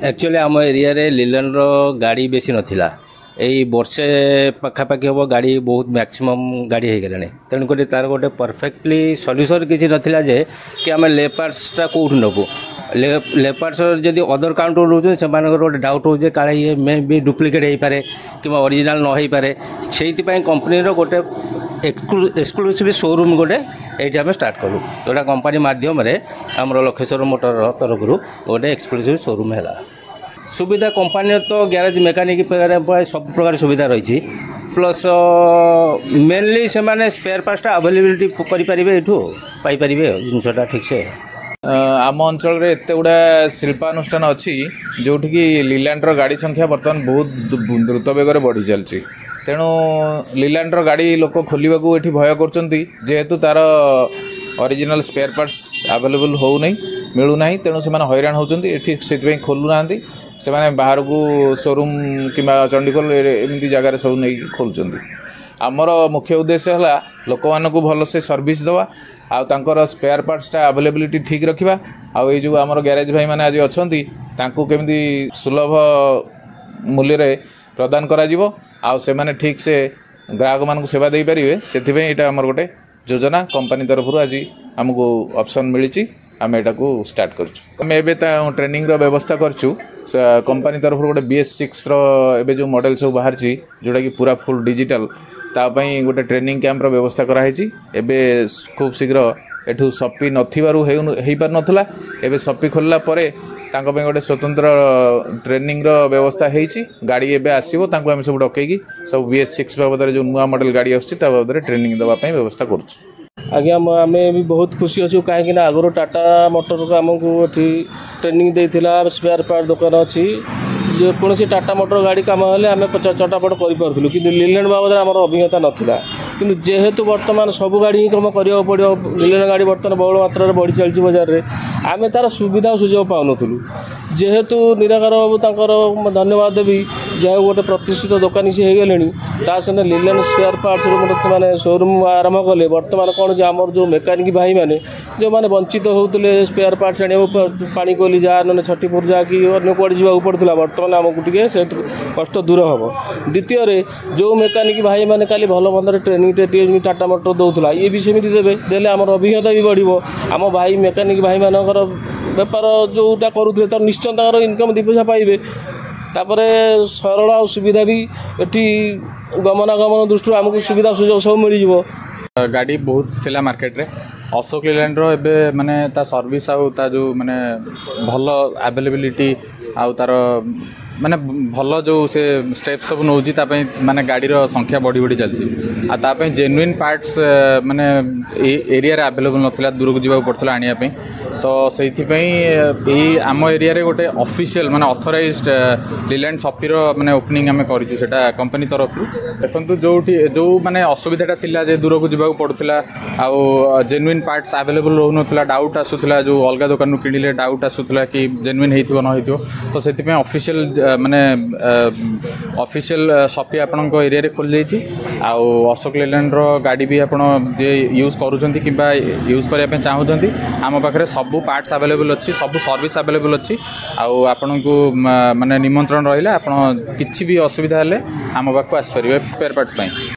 Actually आम area रे linen रो गाड़ी बेसी नथिला एई वर्षे पाखापाखि हम गाड़ी बहुत मैक्सिमम गाड़ी हो गलानी तेणुक तार गोटे परफेक्टली सल्यूसन किसी नथिला जे कि आम लेपार्ट्सटा कौट नबू लेपार्ट्स जदि अदर काउंटर रोचे से गोटे डाउट हो काले ये मे भी डुप्लिकेट हो पारे कि ओरिजिनल न हो पारे से कंपनी गोटे एक्सक्लूसिव शोरूम गोटे ये आम स्टार्ट करूँ जोटा कंपनी मध्यम आम लक्षेश्वर मोटर तरफ गोटे एक्सक्लूसिव शोरूम है सुविधा कंपनी तो ग्यारेज मेकानिक सब प्रकार सुविधा रही प्लस मेनली से माने स्पेयर पार्ट्सटा अवेलेबिलिटी करें पाइपर जिनसा ठीक से आम अंचल एत गुड़ा शिल्पानुष्ठान अच्छी जोटि कि लीलैंडर गाड़ी संख्या बर्तमान बहुत द्रुत बेगर बढ़ी चलती तेणु लीलैंडर गाड़ी लोक खोलने को ये भय करेतु तार ओरिजिनल स्पेयर पार्ट्स अवेलेबल होना मिलूना तेणु से हैरान होती से खोलुना से बाहर को शोरूम कि चंडीगढ़ एमती जगार सब नहीं खोलुं आमर मुख्य उद्देश्य है लोक मानक भलसे सर्विस दवा आर स्पेयर पार्ट्सटा अवेलेबिलिटी ठीक रखा आई जो आम ग्यारेज भाई मैंने आज अच्छा केमी सुलभ मूल्य प्रदान कर ठीक से ग्राहक मान सेवा दे पारे से आमर गोटे योजना कंपनी तरफ आज आमको ऑप्शन मिली आम एटा को स्टार्ट करें ट्रेनिंग व्यवस्था करूँ कंपनी तरफ गोटे BS6 रे जो मॉडल सब बाहर जोटा कि पूरा फुल डिजिटल तापाई गोटे ट्रेनिंग कैंप व्यवस्था कराई खूब शीघ्र एठू सपी नपार नाला एवं सपी खोलला गोटे स्वतंत्र ट्रेनिंग व्यवस्था होती गाड़ी एवं आसो आम सब डकई सब BS6 बाबद जो नुआ मॉडल गाड़ी आबाद ट्रेनिंग देवाई व्यवस्था करुँ आज्ञा आम भी बहुत खुशी अच्छु कहीं आगुरी टाटा मोटर को आमको ये ट्रेनिंग देता स्पेयर पार्ट दुकान अच्छी जेकोसी टाटा मोटर गाड़ी कम हेल्ले आम चटापट करूँ कि लीलैंड बाबद आम अभिज्ञता नाला कि जेहेतु बर्तमान सब गाड़ी ही कम करा पड़ो लीलैंड गाड़ी बर्तमान बहुल मात्रा बढ़ी चलती बजार में आम तार सुविधा सुजोग पाऊनु जेहेतु निराकार बाबू तंकर धन्यवाद देवी जहाँ गोटे प्रतिष्ठित दुकानी सी हो गले लीलैंड स्पेयर पार्ट्स मैंने शोरूम आरंभ कले बर्तमान कौन जो आम जो मेकानिक भाई मैंने जो मैंने वंचित होते स्पेयर पार्ट्स आने पानी कोली जा ना छठीपुर जाकि अन्य कड़े जावाक पड़ता बर्तमान आमको टे से कष्ट दूर हम द्वितीय जो मेकानिक भाई मैंने काली भल मंदर ट्रेनिंग टाटा मोटर दौला ये भी सेमती देवे देले आम अभिज्ञता भी बढ़ो आम भाई मेकानिक भाई मानकर बेपार जोटा करुले तो निश्चय तर इनकम दी पैसा पाइबे तापर सरल आ सुविधा भी एटी गमनागमन दृष्टि आमको सुविधा सुजोग सब मिल गाड़ी बहुत थिला मार्केट रे अशोक लीलैंड रो एबे माने ता सर्विस आउ ता जो माने भल अवेलेबिलिटी आउ तार माने भल जो से स्टेप सब नौजी तापई माने गाड़ी संख्या बढ़ी बढ़ी चलती आ तापई जेन्युइन पार्ट्स माने एरिया रे अवेलेबल नथिला दूर को जीवा पड़थला आनिया पे तो से आम एरिया रे गोटे ऑफिशियल माने ऑथराइज्ड लीलैंड शॉपीर माने ओपनिंग आम करूँ सेटा कंपनी तरफ देखो जो माने असुविधाटा थिला जे दूर को जीवा पड़ुला आउ जेन्युइन पार्ट्स अवेलेबल रोनुला डाउट आसूला जो अलग दुकान किणिले डाउट आसूला कि जेन्युइन होइथिबो न होइथिबो तो से ऑफिशियल माने ऑफिशियल शॉपी आपण एरिया रे खोल जाइछि आउ अशोक लीलैंड रो गाड़ी भी आपण जे यूज करूछंती किबा यूज करिया पे चाहूछंती आम पाखरे सब पार्ट्स अवेलेबल अच्छी सब सर्विस अवेलेबल अच्छी आउ आपण को माने निमंत्रण रहिला आपण किछि भी असुविधा हेले आम पाखु आसि परिबे स्पेयर पार्ट्स पई।